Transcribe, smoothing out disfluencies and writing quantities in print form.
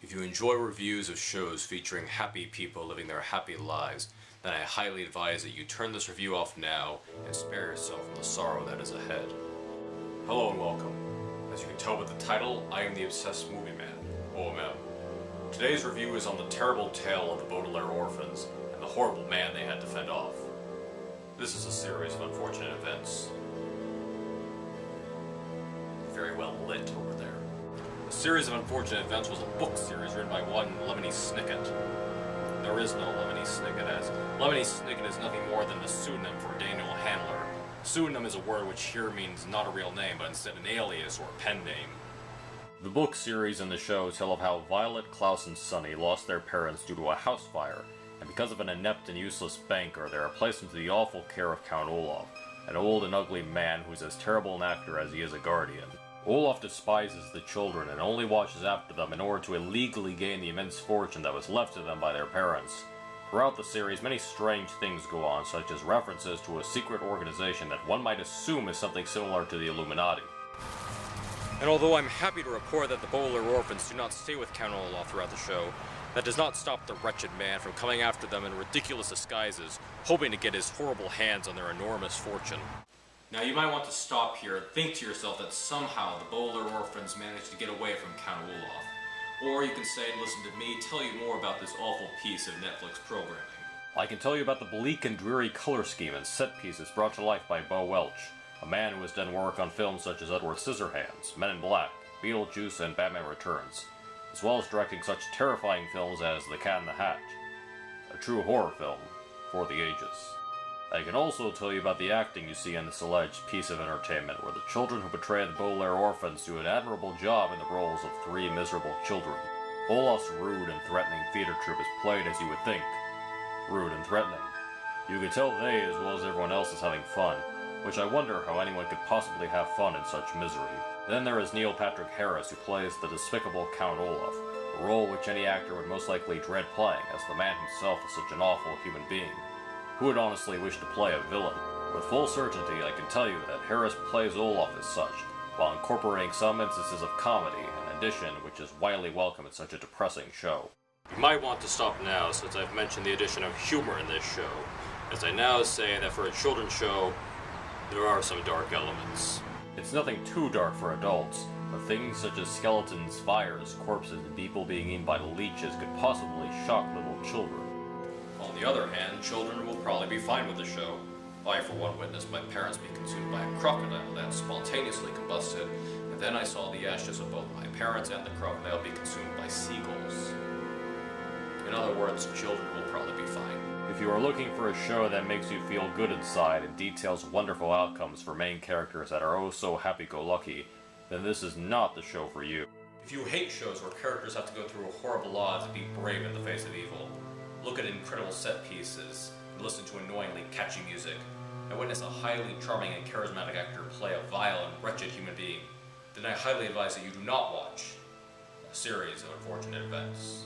If you enjoy reviews of shows featuring happy people living their happy lives, then I highly advise that you turn this review off now and spare yourself from the sorrow that is ahead. Hello and welcome. As you can tell with the title, I am the obsessed movie man, O.M.M. Today's review is on the terrible tale of the Baudelaire orphans and the horrible man they had to fend off. This is a series of unfortunate events. Very well lit over there. The series of unfortunate events was a book series written by one Lemony Snicket. There is no Lemony Snicket, as Lemony Snicket is nothing more than the pseudonym for Daniel Handler. Pseudonym is a word which here means not a real name, but instead an alias or pen name. The book series and the show tell of how Violet, Klaus, and Sonny lost their parents due to a house fire, and because of an inept and useless banker, they are placed into the awful care of Count Olaf, an old and ugly man who's as terrible an actor as he is a guardian. Olaf despises the children and only watches after them in order to illegally gain the immense fortune that was left to them by their parents. Throughout the series, many strange things go on, such as references to a secret organization that one might assume is something similar to the Illuminati. And although I'm happy to report that the Baudelaire orphans do not stay with Count Olaf throughout the show, that does not stop the wretched man from coming after them in ridiculous disguises, hoping to get his horrible hands on their enormous fortune. Now you might want to stop here and think to yourself that somehow the Baudelaire orphans managed to get away from Count Olaf. Or you can say and listen to me tell you more about this awful piece of Netflix programming. I can tell you about the bleak and dreary color scheme and set pieces brought to life by Bo Welch, a man who has done work on films such as Edward Scissorhands, Men in Black, Beetlejuice, and Batman Returns, as well as directing such terrifying films as The Cat in the Hat, a true horror film for the ages. I can also tell you about the acting you see in this alleged piece of entertainment, where the children who portray the Baudelaire orphans do an admirable job in the roles of three miserable children. Olaf's rude and threatening theater troupe is played as you would think. Rude and threatening. You can tell they, as well as everyone else, is having fun, which I wonder how anyone could possibly have fun in such misery. Then there is Neil Patrick Harris, who plays the despicable Count Olaf, a role which any actor would most likely dread playing, as the man himself is such an awful human being. Who would honestly wish to play a villain? With full certainty, I can tell you that Harris plays Olaf as such, while incorporating some instances of comedy, an addition which is widely welcome in such a depressing show. You might want to stop now, since I've mentioned the addition of humor in this show, as I now say that for a children's show, there are some dark elements. It's nothing too dark for adults, but things such as skeletons, fires, corpses, and people being eaten by leeches could possibly shock little children. On the other hand, children will probably be fine with the show. I, for one, witnessed my parents be consumed by a crocodile that spontaneously combusted, and then I saw the ashes of both my parents and the crocodile be consumed by seagulls. In other words, children will probably be fine. If you are looking for a show that makes you feel good inside and details wonderful outcomes for main characters that are oh so happy-go-lucky, then this is not the show for you. If you hate shows where characters have to go through horrible odds and be brave in the face of evil, look at incredible set pieces, and listen to annoyingly catchy music, and witness a highly charming and charismatic actor play a vile and wretched human being, then I highly advise that you do not watch a series of unfortunate events.